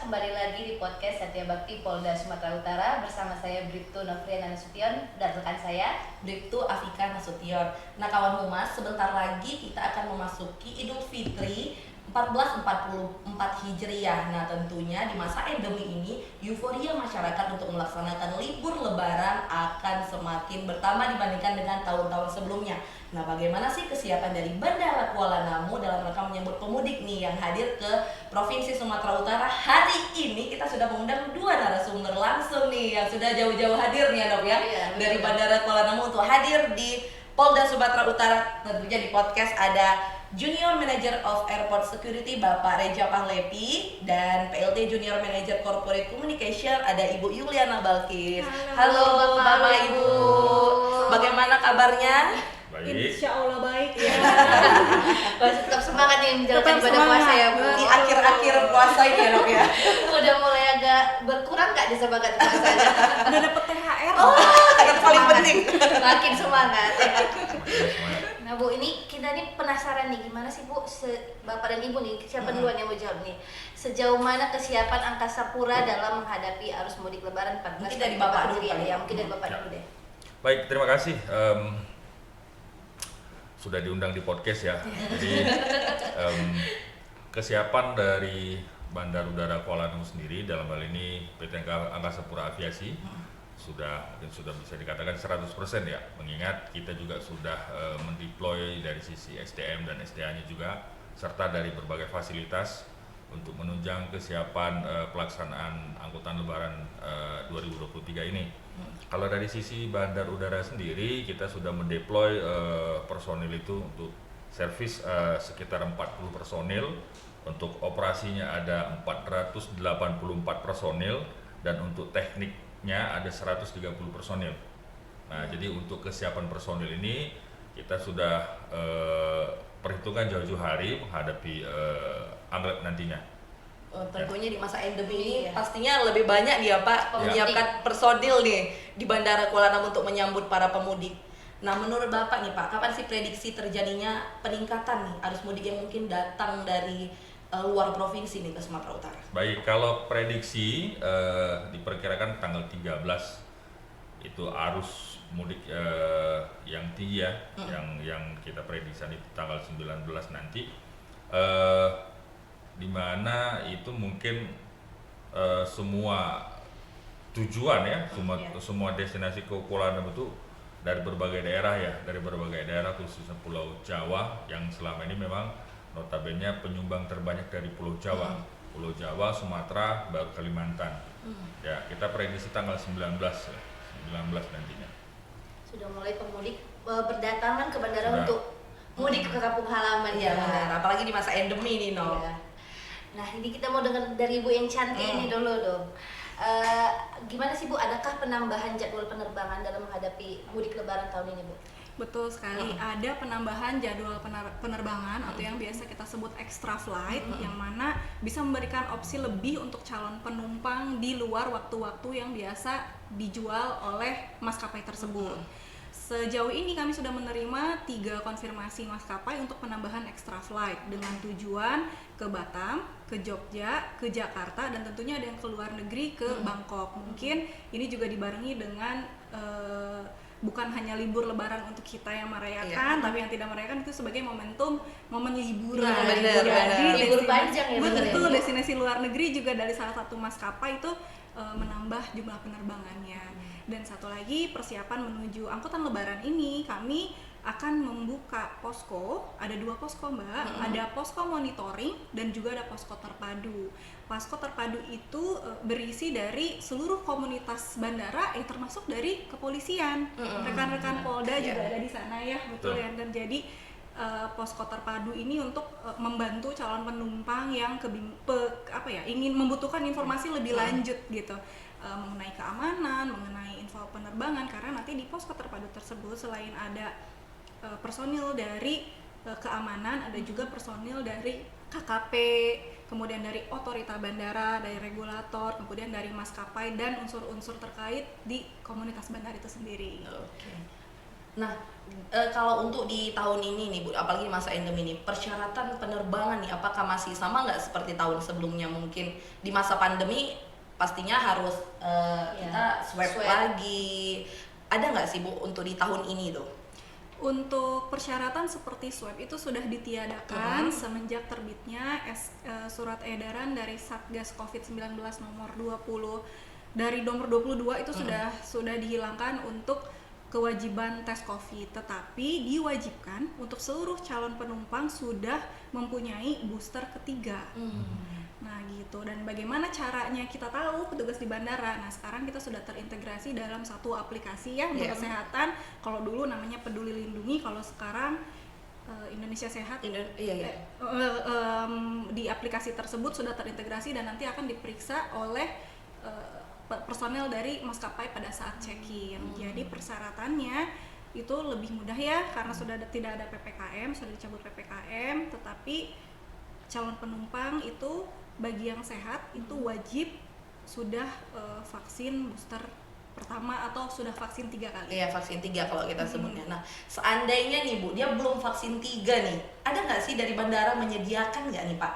kembali lagi di podcast Satya Bakti Polda Sumatera Utara bersama saya Bribtu Novriana Nasution dan rekan saya Bribtu Afika Nasution. Nah kawan humas, sebentar lagi kita akan memasuki Idul Fitri 1444 Hijriah. Nah tentunya di masa endemi ini euforia masyarakat untuk melaksanakan libur lebaran akan semakin bertambah dibandingkan dengan tahun-tahun sebelumnya. Nah bagaimana sih kesiapan dari Bandara Kuala Namu dalam rangka menyambut pemudik nih yang hadir ke Provinsi Sumatera Utara? Hari ini kita sudah mengundang dua narasumber langsung nih yang sudah jauh-jauh hadir nih ya Dok ya, dari Bandara Kuala Namu untuk hadir di Polda Sumatera Utara. Tentunya di podcast ada Junior Manager of Airport Security Bapak Reja Pahlepi dan PLT Junior Manager Corporate Communication ada Ibu Yuliana Balkis. Halo Bapak Ibu, bagaimana kabarnya? Baik. Insya Allah baik ya. tetap semangat nih menjalankan ibadah puasa ya Bu. Di akhir-akhir puasa ini ya Dok ya. Udah mulai agak berkurang Kak di semangat puasanya. Udah dapet THR. Yang paling penting. Makin semangat ya. Semangat. Nah Bu, ini kita nih penasaran nih gimana sih Bu, Bapak dan Ibu nih, siapa duluan yang mau jawab nih? Sejauh mana kesiapan Angkasa Pura dalam menghadapi arus mudik Lebaran 14 Mungkin dari Bapak dulu ya? kali Ya, mungkin dari Bapak Ya. dulu deh. Baik, terima kasih. Sudah diundang di podcast ya. Jadi kesiapan dari Bandar Udara Kuala Namu sendiri dalam hal ini PT Angkasa Pura Aviasi sudah bisa dikatakan 100% ya, mengingat kita juga sudah mendeploy dari sisi SDM dan SDA-nya juga serta dari berbagai fasilitas untuk menunjang kesiapan pelaksanaan angkutan lebaran 2023 ini. Kalau dari sisi bandar udara sendiri kita sudah mendeploy personil itu untuk servis sekitar 40 personil, untuk operasinya ada 484 personil dan untuk tekniknya ada 130 personil. Nah, jadi untuk kesiapan personil ini kita sudah perhitungan jauh-jauh hari menghadapi Anglet nantinya. Tentunya di masa endemi ini Iya. pastinya lebih banyak nih ya Pak menyiapkan personil nih di Bandara Kuala Namu untuk menyambut para pemudik. Nah menurut Bapak nih Pak, kapan sih prediksi terjadinya peningkatan nih arus mudik yang mungkin datang dari luar provinsi nih ke Sumatera Utara? Baik, kalau prediksi diperkirakan tanggal 13 itu arus mudik yang tinggi ya, yang kita prediksi itu tanggal 19 nanti, di mana itu mungkin semua tujuan ya, semua destinasi ke Kuala Namu itu dari berbagai daerah ya, khususnya Pulau Jawa yang selama ini memang notabene penyumbang terbanyak dari Pulau Jawa. Pulau Jawa, Sumatera, baru Kalimantan. Ya, kita prediksi tanggal 19 nantinya. Sudah mulai pemudik berdatangan ke bandara Sudah. untuk mudik ke kampung halaman Iya benar, apalagi di masa endemi nih No. Iya. Nah ini kita mau dengar dari Ibu yang cantik ini dulu dong. Gimana sih Bu, adakah penambahan jadwal penerbangan dalam menghadapi mudik Lebaran tahun ini Bu? Betul sekali, ada penambahan jadwal penerbangan atau yang biasa kita sebut extra flight, yang mana bisa memberikan opsi lebih untuk calon penumpang di luar waktu-waktu yang biasa dijual oleh maskapai tersebut. Sejauh ini kami sudah menerima 3 konfirmasi maskapai untuk penambahan extra flight dengan tujuan ke Batam, ke Jogja, ke Jakarta, dan tentunya ada yang ke luar negeri ke Bangkok. Mungkin ini juga dibarengi dengan bukan hanya libur lebaran untuk kita yang merayakan, tapi yang tidak merayakan itu sebagai momen liburan. Nah, benar. Libur panjang ya, betul, destinasi luar negeri juga dari salah satu maskapai itu menambah jumlah penerbangannya. Dan satu lagi, persiapan menuju angkutan lebaran ini kami akan membuka posko. Ada 2 posko Mbak, ada posko monitoring dan juga ada posko terpadu. Posko terpadu itu berisi dari seluruh komunitas bandara, termasuk dari kepolisian. Rekan-rekan Polda juga ada di sana ya, betul ya. Dan jadi posko terpadu ini untuk membantu calon penumpang yang ingin membutuhkan informasi lebih lanjut gitu, mengenai keamanan, mengenai info penerbangan, karena nanti di posko terpadu tersebut selain ada personil dari keamanan, ada juga personil dari KKP, kemudian dari otorita bandara, dari regulator, kemudian dari maskapai dan unsur-unsur terkait di komunitas bandara itu sendiri. Oke. Nah, kalau untuk di tahun ini nih Bu, apalagi masa endemi ini, persyaratan penerbangan nih apakah masih sama nggak seperti tahun sebelumnya? Mungkin di masa pandemi pastinya harus kita swab lagi. Ada nggak sih Bu untuk di tahun ini tuh? Untuk persyaratan seperti swab itu sudah ditiadakan semenjak terbitnya surat edaran dari Satgas COVID-19 nomor 20 dari nomor 22 itu sudah dihilangkan untuk kewajiban tes COVID, tetapi diwajibkan untuk seluruh calon penumpang sudah mempunyai booster ketiga. Nah gitu, dan bagaimana caranya kita tahu petugas di bandara? Nah sekarang kita sudah terintegrasi dalam satu aplikasi ya untuk kesehatan. Kalau dulu namanya Peduli Lindungi, kalau sekarang Indonesia Sehat. Di aplikasi tersebut sudah terintegrasi dan nanti akan diperiksa oleh personel dari maskapai pada saat check-in. Jadi persyaratannya itu lebih mudah ya karena sudah tidak ada PPKM, sudah dicabut PPKM, tetapi calon penumpang itu bagi yang sehat itu wajib sudah vaksin booster pertama atau sudah vaksin 3 kali. Iya, vaksin 3 kalau kita sebutnya. Nah, seandainya nih Bu, dia belum vaksin 3 nih, ada nggak sih dari bandara menyediakan nggak nih Pak?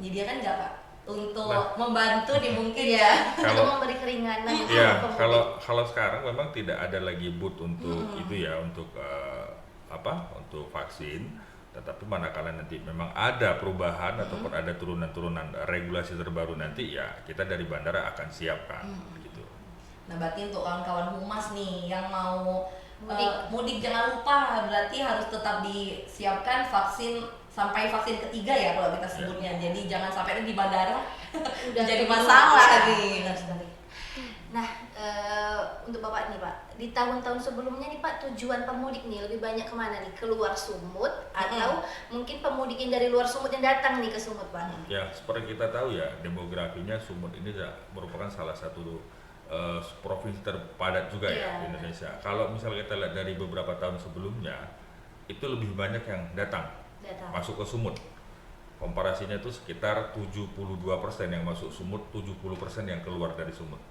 Menyediakan nggak Pak? Untuk membantu nih mungkin ya. Untuk memberi keringanan. Ya, kalau sekarang memang tidak ada lagi booth untuk itu ya, untuk untuk vaksin. Tetapi manakala nanti memang ada perubahan ataupun ada turunan-turunan regulasi terbaru nanti ya kita dari bandara akan siapkan gitu. Nah, berarti untuk kawan-kawan humas nih yang mau mudik jangan lupa berarti harus tetap disiapkan vaksin sampai vaksin ketiga ya kalau kita sebutnya. Jadi jangan sampai di bandara udah jadi masalah nih. Nah, untuk Bapak nih Pak, di tahun-tahun sebelumnya nih Pak, tujuan pemudik nih lebih banyak kemana nih? Keluar Sumut atau mungkin pemudik yang dari luar Sumut yang datang nih ke Sumut Pak? Ya, seperti kita tahu ya, demografinya Sumut ini merupakan salah satu provinsi terpadat juga ya di Indonesia. Kalau misalnya kita lihat dari beberapa tahun sebelumnya, itu lebih banyak yang datang. Masuk ke Sumut. Komparasinya itu sekitar 72% yang masuk Sumut, 70% yang keluar dari Sumut.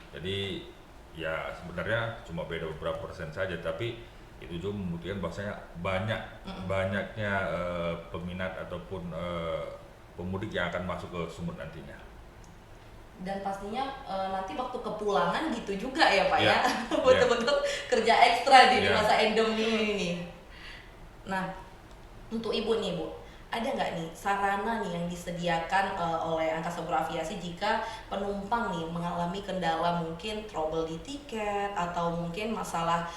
Jadi ya sebenarnya cuma beda beberapa persen saja, tapi itu juga membuktikan bahwasanya banyaknya peminat ataupun pemudik yang akan masuk ke Sumut nantinya. Dan pastinya nanti waktu kepulangan gitu juga ya Pak ya, betul-betul kerja ekstra di masa endemi ini. Nah, untuk Ibu nih Bu, ada nggak nih sarana nih yang disediakan oleh Angkasa Pura Aviasi jika penumpang nih mengalami kendala mungkin trouble di tiket atau mungkin masalah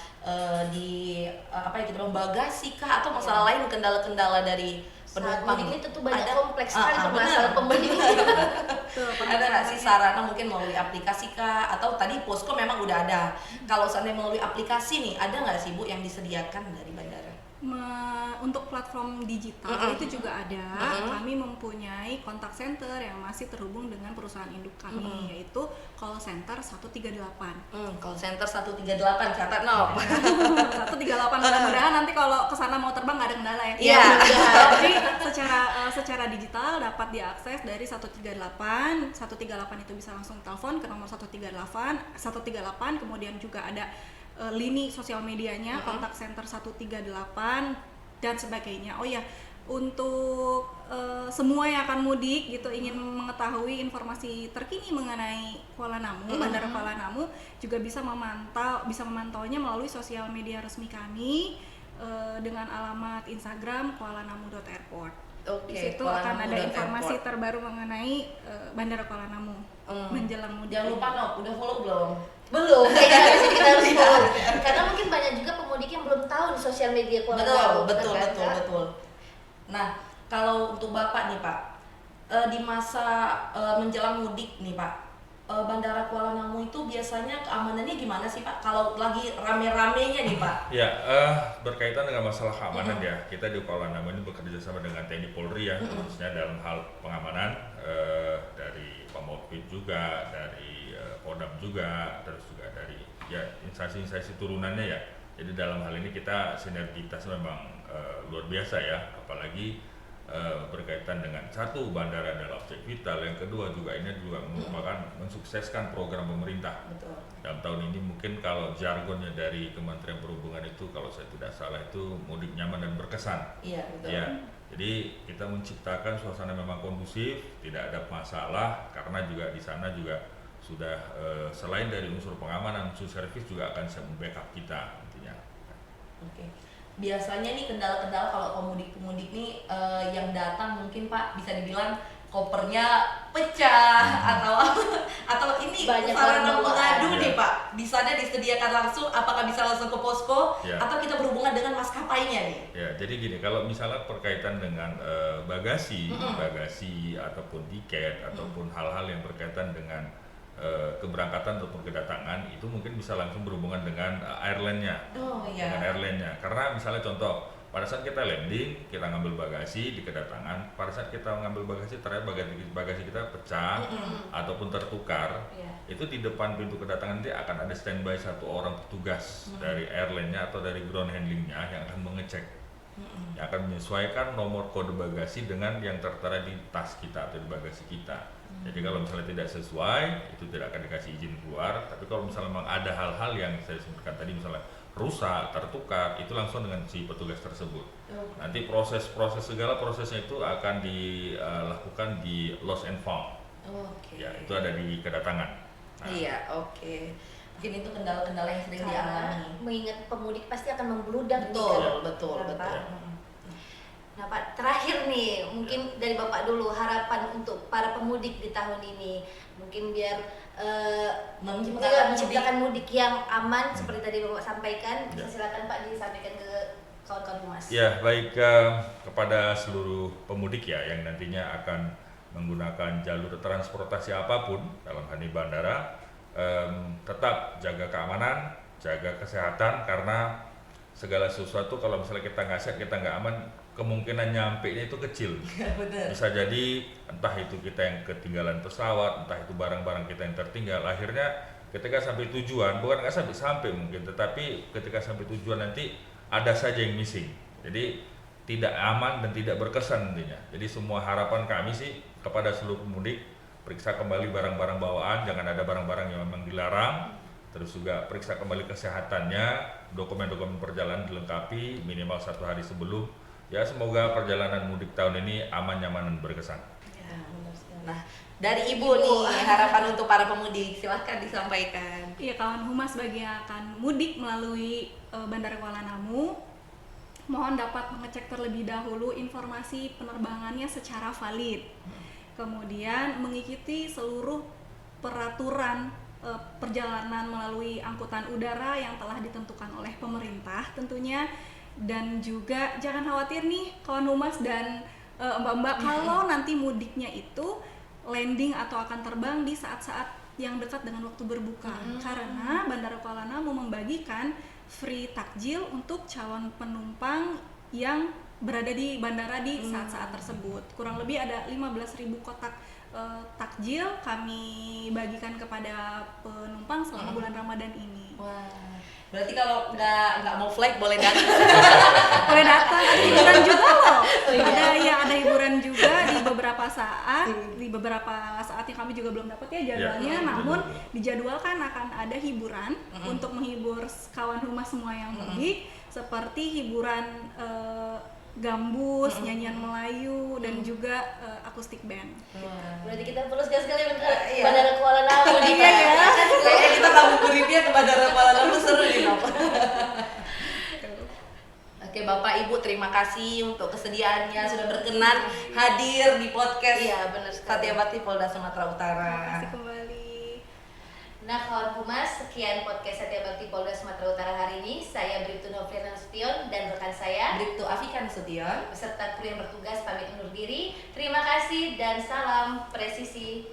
di bagasi kah atau masalah lain, kendala-kendala dari penumpang ini tentu banyak kompleks sekali masalah pemudik. Ada nggak sih sarana mungkin melalui aplikasi kah atau tadi posko memang udah ada? Kalau seandainya melalui aplikasi nih, ada nggak sih Bu yang disediakan dari bandara? Untuk platform digital itu juga ada. Kami mempunyai kontak center yang masih terhubung dengan perusahaan induk kami, yaitu call center 138. Call center 138, catat no. 138, mudah-mudahan nanti kalau kesana mau terbang nggak ada kendala ya. Iya. Jadi secara digital dapat diakses dari 138 itu bisa langsung telepon ke nomor 138, kemudian juga ada lini sosial medianya, kontak center 138 dan sebagainya. Oh ya, untuk semua yang akan mudik gitu ingin mengetahui informasi terkini mengenai Kuala Namu, Bandara Kuala Namu, juga bisa memantaunya melalui sosial media resmi kami dengan alamat Instagram kualanamu.airport. Di situ akan ada informasi terbaru mengenai Bandara Kuala Namu menjelang mudik. Jangan lupa no, udah follow belum? Belum, kayaknya kita harus follow. Karena mungkin banyak juga pemudik yang belum tahu di sosial media Kuala Namu. Betul. Nah, kalau untuk Bapak nih Pak, di masa menjelang mudik nih Pak, Bandara Kuala Namu itu biasanya keamanannya gimana sih Pak? Kalau lagi rame-ramenya nih Pak? Ya, berkaitan dengan masalah keamanan ya, kita di Kuala Namu ini bekerja sama dengan TNI Polri ya, khususnya dalam hal pengamanan dari Pamopid juga, dari Kodam juga, terus juga dari ya instansi-instansi turunannya ya. Jadi dalam hal ini kita sinergitas memang luar biasa ya, apalagi berkaitan dengan satu, bandara adalah objek vital, yang kedua juga ini juga merupakan mensukseskan program pemerintah. Betul. Dalam tahun ini mungkin kalau jargonnya dari Kementerian Perhubungan itu kalau saya tidak salah itu mudik nyaman dan berkesan. Iya, betul. Ya, jadi kita menciptakan suasana memang kondusif, tidak ada masalah karena juga di sana juga sudah selain dari unsur pengamanan, unsur servis juga akan backup kita intinya. Oke. Biasanya nih kendala-kendala kalau pemudik-pemudik nih yang datang mungkin Pak bisa dibilang kopernya pecah atau ini Banyak sarana orang mengadu bawaan. nih Pak. Di sana disediakan langsung, apakah bisa langsung ke posko Ya. atau kita berhubungan dengan maskapainya nih? Ya, jadi gini, kalau misalnya berkaitan dengan bagasi ataupun tiket ataupun hal-hal yang berkaitan dengan keberangkatan ataupun kedatangan itu mungkin bisa langsung berhubungan dengan airline-nya. Oh Dengan iya. airline-nya. Karena misalnya contoh, pada saat kita landing, kita ngambil bagasi di kedatangan, pada saat kita mengambil bagasi ternyata bagasi kita pecah ataupun tertukar, Iya. itu di depan pintu kedatangan nanti akan ada standby satu orang petugas dari airline-nya atau dari ground handling-nya yang akan mengecek, yang akan menyesuaikan nomor kode bagasi dengan yang tertera di tas kita atau di bagasi kita. Jadi kalau misalnya tidak sesuai, itu tidak akan dikasih izin keluar. Tapi kalau misalnya memang ada hal-hal yang saya sebutkan tadi, misalnya rusak, tertukar, itu langsung dengan si petugas tersebut. Nanti segala prosesnya itu akan dilakukan di lost and found. Oke. Ya, itu ada di kedatangan. Nah, Iya, oke. Mungkin itu kendala-kendala yang sering dialami. Karena mengingat pemudik pasti akan membludak nih, Betul, kan? betul, Nah, betul. Pak. Nah Pak, terakhir nih, mungkin dari Bapak dulu harapan untuk para pemudik di tahun ini, mungkin biar menciptakan mudik yang aman seperti tadi Bapak sampaikan. Bisa silakan Pak disampaikan ke kawan-kawan humas. Ya, baik kepada seluruh pemudik ya yang nantinya akan menggunakan jalur transportasi apapun dalam hal ini bandara, tetap jaga keamanan, jaga kesehatan karena segala sesuatu kalau misalnya kita nggak sehat, kita nggak aman, kemungkinan nyampe-nya itu kecil. Benar. Bisa jadi entah itu kita yang ketinggalan pesawat, entah itu barang-barang kita yang tertinggal. Akhirnya ketika sampai tujuan, bukan nggak sampai mungkin, tetapi ketika sampai tujuan nanti ada saja yang missing. Jadi tidak aman dan tidak berkesan nantinya. Jadi semua harapan kami sih kepada seluruh pemudik, periksa kembali barang-barang bawaan, jangan ada barang-barang yang memang dilarang. Terus juga periksa kembali kesehatannya, dokumen-dokumen perjalanan dilengkapi minimal 1 hari sebelum. Ya, semoga perjalanan mudik tahun ini aman, nyaman, dan berkesan. Ya, benar sekali. Nah, dari Ibu nih harapan untuk para pemudik, silahkan disampaikan. Iya, kawan humas bagi yang akan mudik melalui Bandara Kuala Namu, mohon dapat mengecek terlebih dahulu informasi penerbangannya secara valid. Kemudian mengikuti seluruh peraturan perjalanan melalui angkutan udara yang telah ditentukan oleh pemerintah tentunya. Dan juga jangan khawatir nih kawan humas dan mbak-mbak kalau nanti mudiknya itu landing atau akan terbang di saat-saat yang dekat dengan waktu berbuka, karena Bandara Kuala Namu membagikan free takjil untuk calon penumpang yang berada di bandara di saat-saat tersebut. Kurang lebih ada 15.000 kotak takjil kami bagikan kepada penumpang selama bulan Ramadan ini. Wah, berarti kalau nggak mau flight boleh datang. Boleh datang, ada hiburan juga loh. Ada hiburan juga di beberapa saat, yang kami juga belum dapat ya jadwalnya. Ya, namun betul. dijadwalkan akan ada hiburan untuk menghibur kawan humas semua yang mudik, seperti hiburan gambus, nyanyian Melayu, dan juga akustik band. Berarti kita perlu sekali ke Iya. Bandara Kuala Namu nih Iya, Pak. ya. Kayaknya kita ngabuburitnya ke Bandara Kuala Namu seru nih, Bapak. Oke, Bapak Ibu, terima kasih untuk kesediaannya sudah berkenan hadir di podcast Iya, benar sekali. Satya Bakti Polda Sumatera Utara. Terima kasih kembali. Nah kawan humas, sekian podcast Satya Bakti Polda Sumatera Utara hari ini. Saya Bribtu Novriana Nasution dan rekan saya Bribtu Afika Nasution beserta kru yang bertugas pamit undur diri. Terima kasih dan salam presisi.